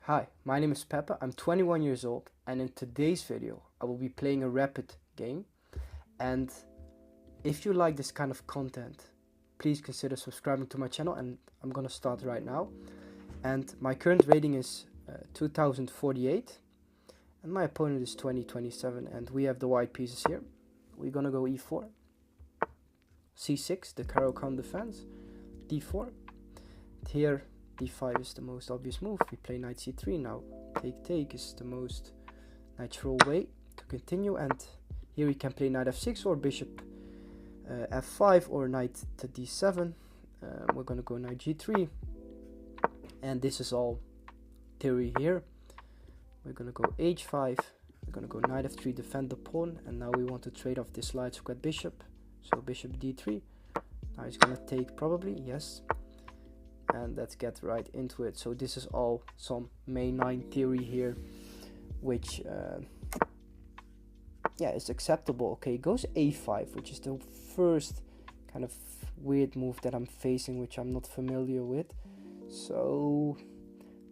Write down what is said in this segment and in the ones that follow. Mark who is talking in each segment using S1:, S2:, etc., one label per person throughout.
S1: Hi, my name is Peppa. I'm 21 years old, and in today's video, I will be playing a rapid game. And if you like this kind of content, please consider subscribing to my channel. And I'm gonna start right now. And my current rating is 2048, and my opponent is 2027. And we have the white pieces here. We're gonna go e4, c6, the Caro-Kann defense, d4. Here d5 is the most obvious move. We play knight c3 now. Take is the most natural way to continue, and here we can play knight f6 or bishop f5 or knight to d7. We're gonna go knight g3, and this is all theory here. We're gonna go h5. We're gonna go knight f3, defend the pawn, and now we want to trade off this light squared bishop. So bishop d3. Now he's gonna take probably, yes. And let's get right into it. So this is all some main 9 theory here, which yeah, is acceptable. Okay, goes a5, which is the first kind of weird move that I'm facing, which I'm not familiar with. So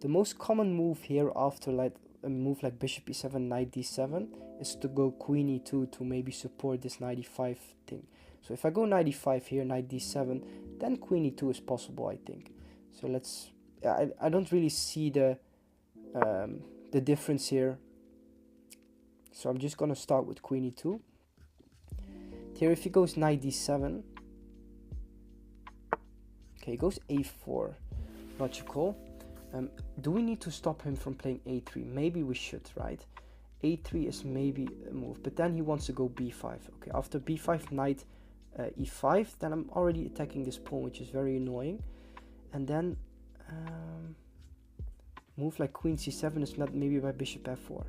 S1: the most common move here after like a move like bishop e7, knight d7 is to go queen e2 to maybe support this knight e5 thing. So if I go knight e5 here, knight d7, then queen e2 is possible, I think. So let's. I don't really see the difference here. So I'm just gonna start with queen e2. Here, if he goes knight d7, okay, he goes a4, logical. Do we need to stop him from playing a3? Maybe we should, right? a3 is maybe a move, but then he wants to go b5. Okay, after b5, knight e5, then I'm already attacking this pawn, which is very annoying. And then move like queen c7 is met maybe by bishop f4.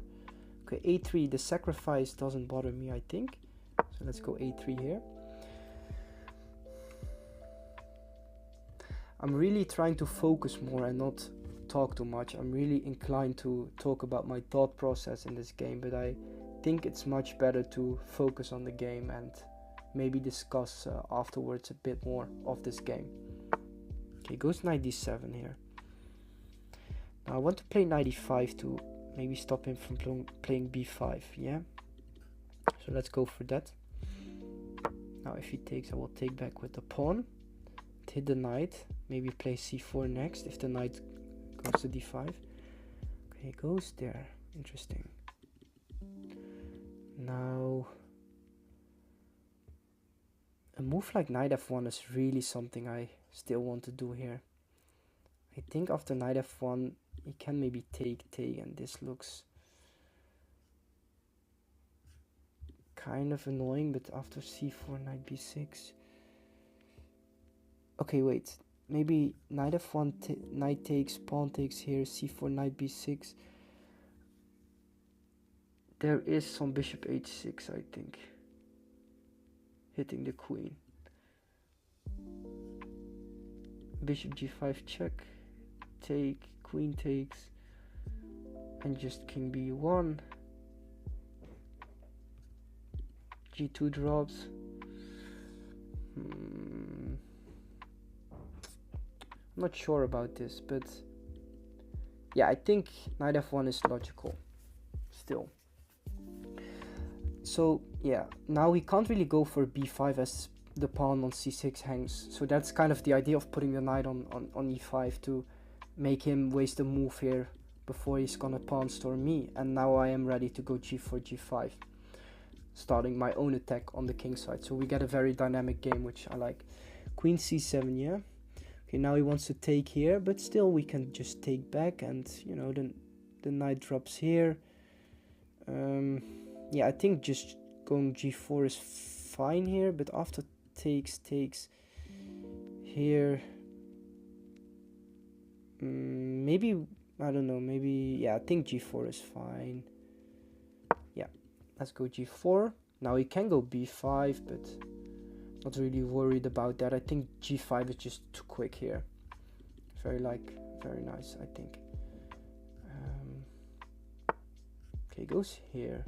S1: Okay, a3, the sacrifice doesn't bother me, I think. So let's go a3 here. I'm really trying to focus more and not talk too much. I'm really inclined to talk about my thought process in this game, but I think it's much better to focus on the game and maybe discuss afterwards a bit more of this game. Okay, goes knight d7 here. Now I want to play knight e5 to maybe stop him from playing b5, yeah? So let's go for that. Now if he takes, I will take back with the pawn. Hit the knight, maybe play c4 next if the knight goes to d5. Okay, goes there, interesting. Now a move like knight f1 is really something I still want to do here. I think after knight f1 he can maybe take, and this looks kind of annoying, but after c4, knight b6. Okay, wait, maybe knight f1, knight takes, pawn takes here, c4, knight b6. There is some bishop h6, I think, hitting the queen. Bishop g5 check, take, queen takes, and just king b1. g2 drops. I'm not sure about this, but yeah, I think knight f1 is logical still. So yeah, now we can't really go for b5 as the pawn on c6 hangs, so that's kind of the idea of putting the knight on e5 to make him waste a move here before he's gonna pawn storm me. And now I am ready to go g4, g5, starting my own attack on the king side. So we get a very dynamic game, which I like. Queen c7, yeah. Okay, now he wants to take here, but still we can just take back, and you know, the knight drops here. Yeah, I think just going g4 is fine here, but after takes here, maybe, I don't know, maybe, yeah, I think g4 is fine. Yeah, let's go g4. Now he can go b5, but not really worried about that. I think g5 is just too quick here. Very nice, I think. Okay, goes here.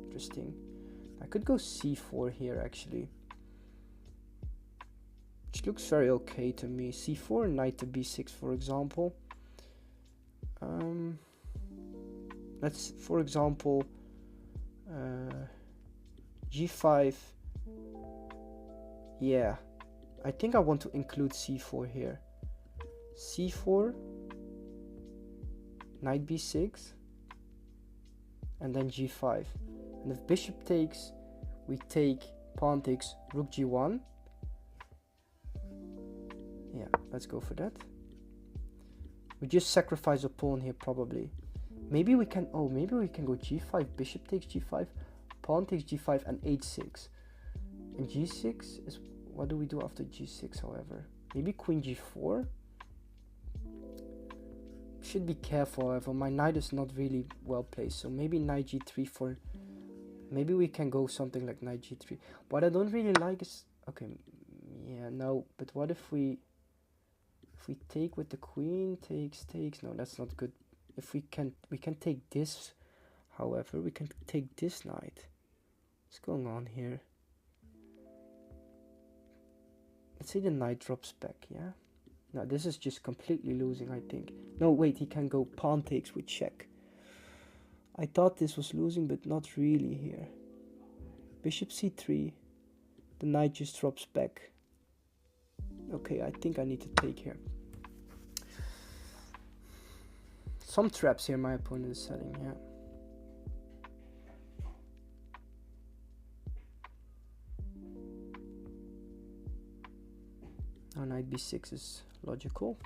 S1: Interesting. I could go c4 here actually, which looks very okay to me. c4, knight to b6, for example. let's, for example, g5. Yeah, I think I want to include c4 here. c4, knight b6, and then g5. And if bishop takes, we take, pawn takes, rook g1. Yeah, let's go for that. We just sacrifice a pawn here probably. Maybe we can, oh, maybe we can go g5, bishop takes g5, pawn takes g5 and h6. And g6 is, what do we do after g6, however? Maybe queen g4? Should be careful, however, my knight is not really well placed, so maybe knight g3 for, maybe we can go something like knight g3. What I don't really like is, okay, yeah, no, but what if we take with the queen, takes, no, that's not good. If we can take this, however, we can take this knight. What's going on here? Let's say the knight drops back, yeah? No, this is just completely losing, I think. No, wait, he can go pawn takes with check. I thought this was losing, but not really here. Bishop c3. The knight just drops back. Okay, I think I need to take here. Some traps here my opponent is setting, yeah. Now knight b6 is logical.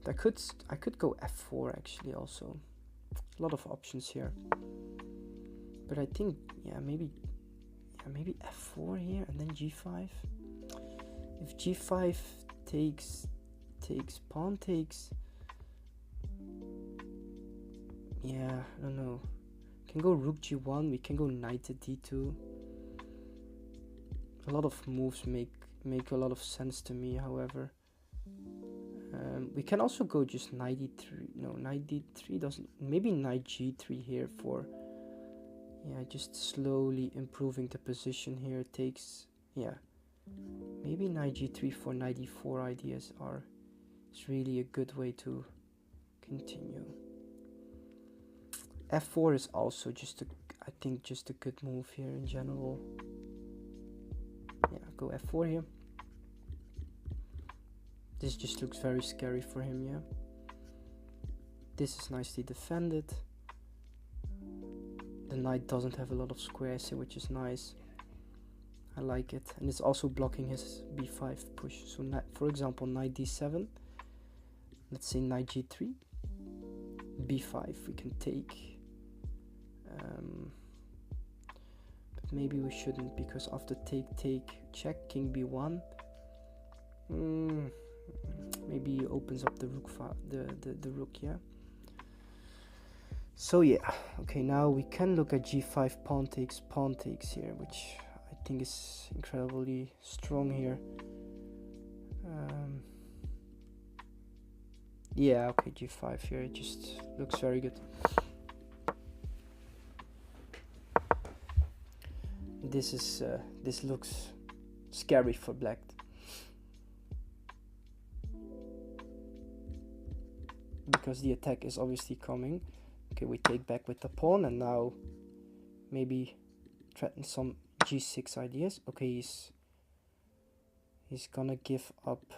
S1: I could go f4 actually also. A lot of options here. But I think maybe f4 here and then g5. If g5 takes pawn takes. Yeah, I don't know. Can go rook g1, we can go knight to d2. A lot of moves make a lot of sense to me, however. We can also go just knight d3. No, knight d3 doesn't. Maybe knight g3 here for, yeah, just slowly improving the position here. Takes, yeah. Maybe knight g3 for knight d4 ideas are, it's really a good way to continue. f4 is also just I think just a good move here in general. Yeah, go f4 here. This just looks very scary for him, yeah. This is nicely defended. The knight doesn't have a lot of squares here, which is nice. I like it. And it's also blocking his b5 push. So for example, knight d7. Let's say knight g3. b5 we can take. But maybe we shouldn't, because after take, check, king b1. Maybe he opens up the rook, the rook, yeah. So yeah, okay, now we can look at g5 pawn takes here, which I think is incredibly strong here. Yeah, okay, g5 here, it just looks very good. This looks scary for black. Because the attack is obviously coming. Okay, we take back with the pawn, and now maybe threaten some g6 ideas. Okay, he's gonna give up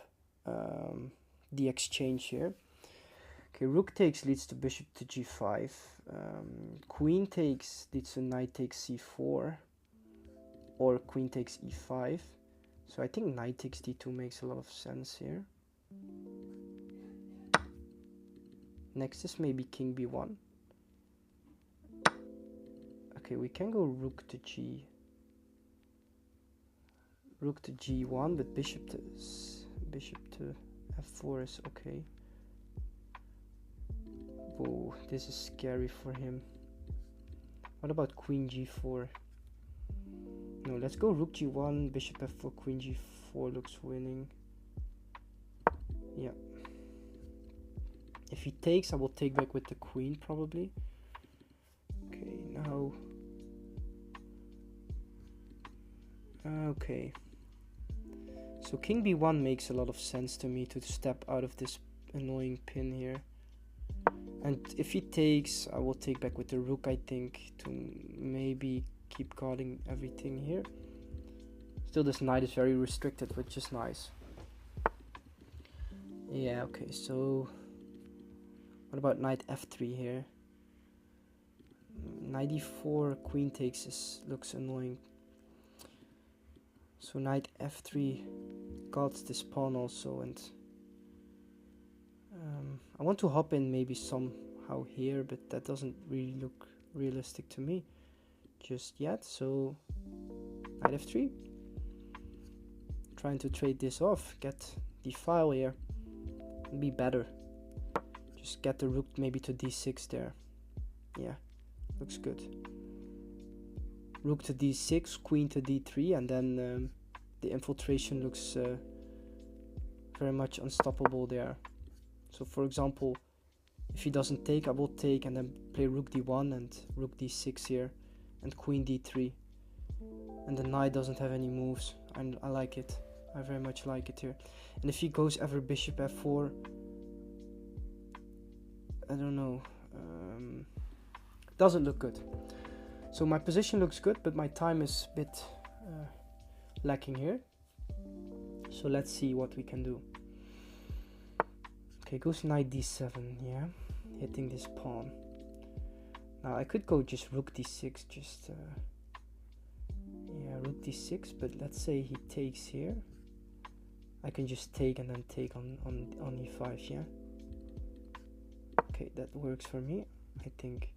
S1: the exchange here. Okay, rook takes leads to bishop to g5. Queen takes leads to knight takes c4, or queen takes e5. So I think knight takes d2 makes a lot of sense here. Next is maybe king b1. Okay, we can go rook to g1, but bishop to f4 is okay. Whoa, this is scary for him. What about queen g4? No, let's go rook g1, bishop f4, queen g4 looks winning. Yeah. If he takes, I will take back with the queen probably. Okay, now. Okay. So king b1 makes a lot of sense to me, to step out of this annoying pin here. And if he takes, I will take back with the rook, I think, to maybe keep guarding everything here. Still, this knight is very restricted, which is nice. Yeah, okay, so what about knight f3 here? Knight e4, queen takes looks annoying. So knight f3 guards this pawn also, and I want to hop in maybe somehow here, but that doesn't really look realistic to me just yet. So knight f3, trying to trade this off, get the file here, and be better. Just get the rook maybe to d6 there. Yeah, looks good. Rook to d6, queen to d3, and then the infiltration looks very much unstoppable there. So for example, if he doesn't take, I will take and then play rook d1 and rook d6 here, and queen d3. And the knight doesn't have any moves. I like it. I very much like it here. And if he goes ever bishop f4, I don't know. Doesn't look good. So my position looks good, but my time is a bit lacking here. So let's see what we can do. Okay, goes knight d7, yeah, hitting this pawn. Now I could go just rook d6, just yeah, rook d6, but let's say he takes here. I can just take and then take on e5, yeah. Okay, that works for me. I think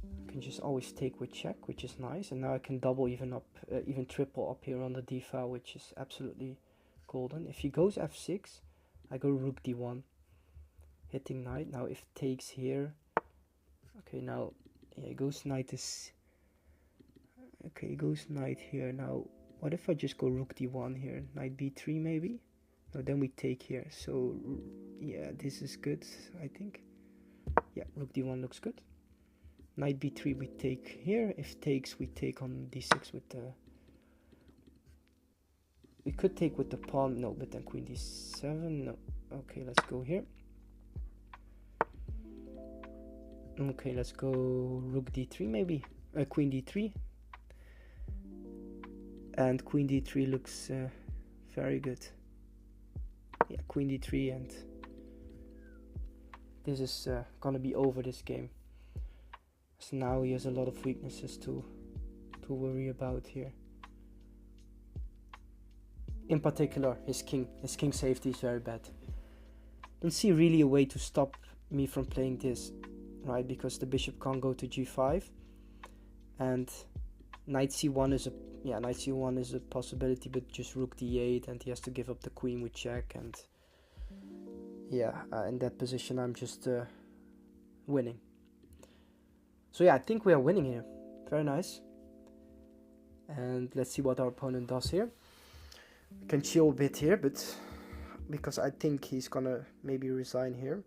S1: I can just always take with check, which is nice, and now I can double even up, even triple up here on the d file, which is absolutely golden. If he goes f6, I go rook d1, hitting knight. Now if takes here, okay, now yeah, he goes knight is okay, he goes knight here. Now what if I just go rook d1 here, knight b3 maybe? No, then we take here. So yeah, this is good, I think. Yeah, rook d1 looks good. Knight b3 we take here. If takes, we take on d6 with the... We could take with the pawn, no, but then queen d7, no. Okay, let's go here. Okay, let's go rook d3 maybe. Queen d3. And queen d3 looks very good. Yeah, queen d3, and this is gonna be over this game. So now he has a lot of weaknesses to worry about here. In particular, his king safety is very bad. Don't see really a way to stop me from playing this, right? Because the bishop can't go to g5, and knight c1 is a possibility, but just rook d8, and he has to give up the queen with check, and yeah, in that position I'm just winning. So yeah, I think we are winning here. Very nice. And let's see what our opponent does here. We can chill a bit here, but because I think he's gonna maybe resign here.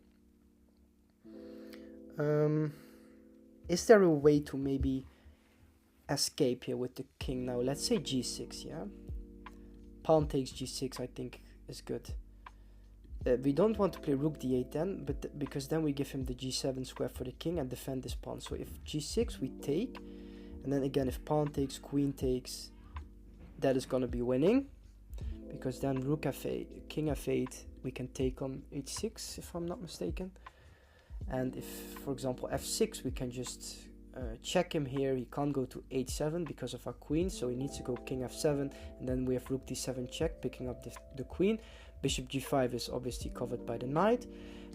S1: Is there a way to maybe escape here with the king? Now let's say g6, yeah. Pawn takes g6, I think is good. We don't want to play rook d8 then, but because then we give him the g7 square for the king and defend this pawn. So if g6 we take, and then again if pawn takes, queen takes, that is gonna be winning, because then rook f8, king f8, we can take on h6 if I'm not mistaken. And if, for example, f6, we can just check him here. He can't go to h7 because of our queen, so he needs to go king f7, and then we have rook d7 check, picking up the queen. Bishop g5 is obviously covered by the knight.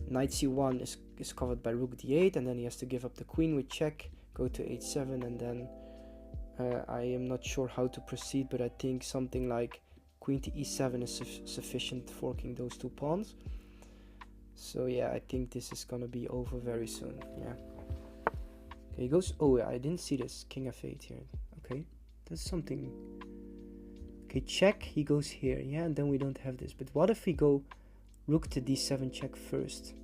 S1: Knight c1 is covered by rook d8, and then he has to give up the queen with check, go to h7, and then I am not sure how to proceed, but I think something like queen to e7 is sufficient, forking those two pawns. So yeah, I think this is gonna be over very soon. Yeah. Okay, he goes. Oh yeah, I didn't see this king f8 here. Okay, that's something. Okay, check. He goes here. Yeah, and then we don't have this. But what if we go rook to d7 check first?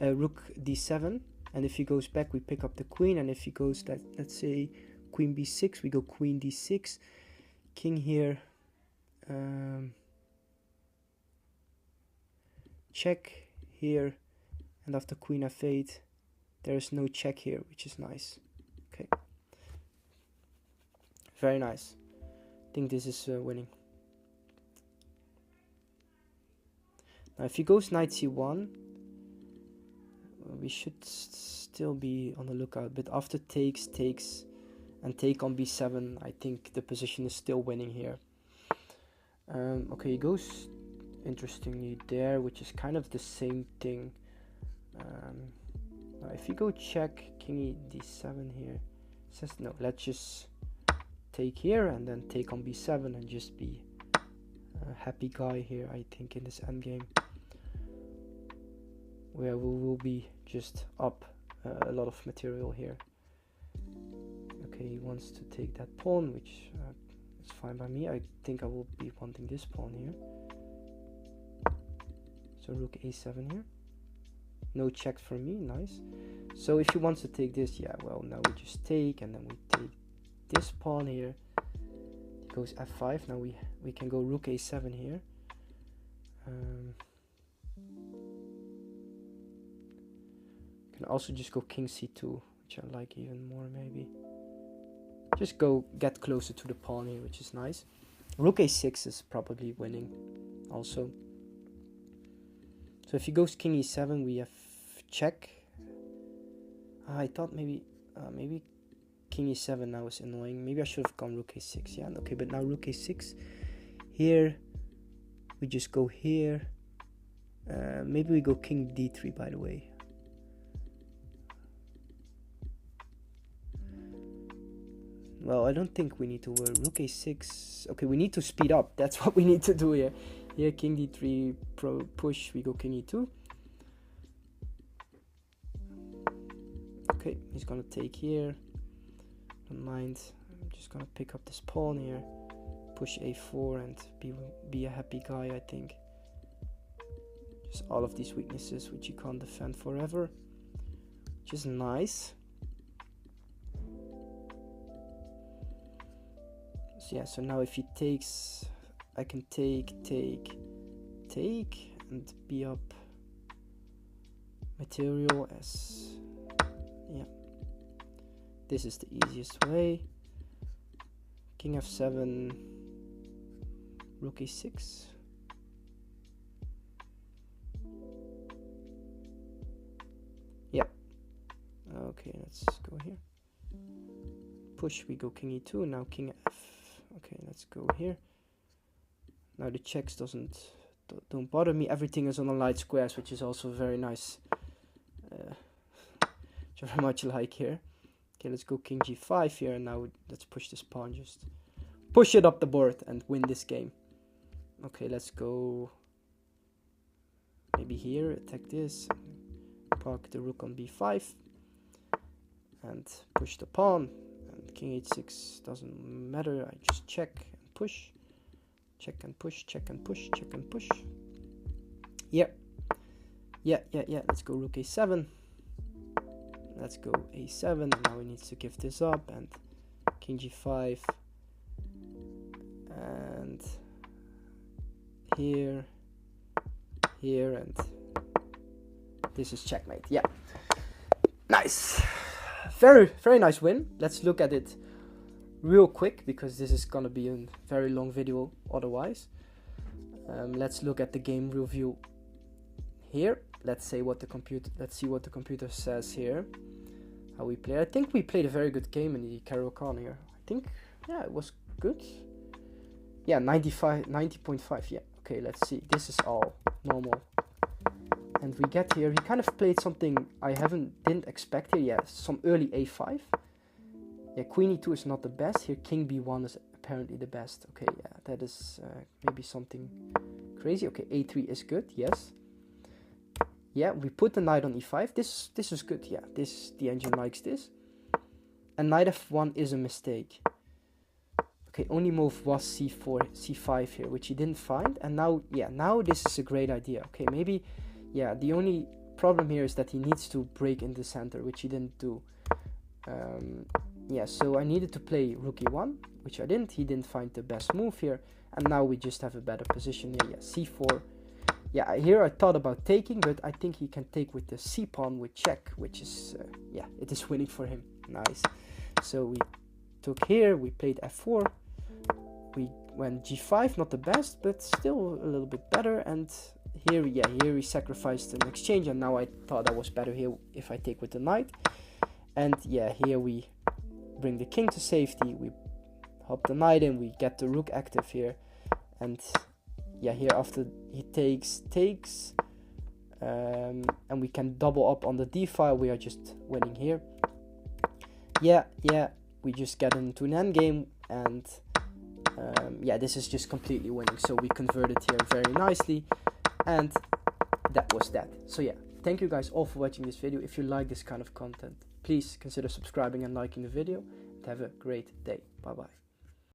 S1: Rook d7, and if he goes back, we pick up the queen. And if he goes, let's say queen b6, we go queen d6, king here. Check here, and after queen f8, There is no check here, which is nice. Okay. Very nice. I think this is winning. Now if he goes knight c1, we should still be on the lookout. But after takes, and take on b7, I think the position is still winning here. Okay, he goes interestingly there, which is kind of the same thing. If you go check, king e d7 here, says no, let's just take here and then take on b7 and just be a happy guy here, I think, in this endgame, where we will be just up a lot of material here. Okay, he wants to take that pawn, which is fine by me. I think I will be wanting this pawn here. So rook a7 here. No check for me, nice. So if he wants to take this, yeah, well, now we just take, and then we take this pawn here. He goes f5. Now we can go rook a7 here. Can also just go king c2, which I like even more, maybe. Just get closer to the pawn here, which is nice. Rook a6 is probably winning also. So if he goes king e7, we have check. I thought maybe king e7 now is annoying. Maybe I should have gone rook a6. Yeah, okay, but now rook a6. Here, we just go here. Maybe we go king d3, by the way. Well, I don't think we need to worry. Rook a6. Okay, we need to speed up. That's what we need to do here. Here, king d3, push. We go king e2. Okay, he's gonna take here. Don't mind. I'm just gonna pick up this pawn here. Push a4 and be a happy guy, I think. Just all of these weaknesses which you can't defend forever. Which is nice. So yeah, so now if he takes, I can take, and be up material as, yeah. This is the easiest way. King f7, rook e6. Yeah. Okay, let's go here. Push, we go king e2, now king f. Okay, let's go here. Now the checks don't bother me. Everything is on the light squares, which is also very nice. Which I very much like here. Okay, let's go king g5 here, and now let's push this pawn. Just push it up the board and win this game. Okay, let's go maybe here, attack this, park the rook on b5, and push the pawn. King h6 doesn't matter. I just check and push, check and push, check and push, check and push. Yeah. Let's go rook a7. Let's go a7. Now we need to give this up, and king g5, and here, and this is checkmate. Yeah, nice. Very, very nice win. Let's look at it real quick, because this is gonna be a very long video otherwise. Let's look at the game review here. Let's see what the computer says here. How we play. I think we played a very good game in the Caro-Kann here. I think, yeah, it was good. Yeah, 90.5. Yeah. Okay, let's see. This is all normal. And we get here, he kind of played something I didn't expect here. Yeah, some early a5. Yeah, queen e2 is not the best. Here, king b1 is apparently the best. Okay, yeah, that is maybe something crazy. Okay, a3 is good, yes. Yeah, we put the knight on e5. This is good, yeah. The engine likes this. And knight f1 is a mistake. Okay, only move was c4, c5 here, which he didn't find. And now, yeah, now this is a great idea. Okay, maybe... Yeah, the only problem here is that he needs to break in the center, which he didn't do. Yeah, so I needed to play rook e1, which I didn't. He didn't find the best move here. And now we just have a better position here. Yeah, c4. yeah, here I thought about taking, but I think he can take with the c pawn with check, which is yeah, it is winning for him. Nice. So we took here, we played f4, we went g5, not the best, but still a little bit better. And here, yeah, here we sacrificed an exchange, and now I thought that was better here if I take with the knight. And yeah, here we bring the king to safety, we hop the knight in, we get the rook active here, and yeah, here after he takes, and we can double up on the d file. We are just winning here. Yeah, we just get into an endgame, and yeah, this is just completely winning. So we converted here very nicely, and that was that. So yeah, thank you guys all for watching this video. If you like this kind of content, please consider subscribing and liking the video, and have a great day. Bye bye.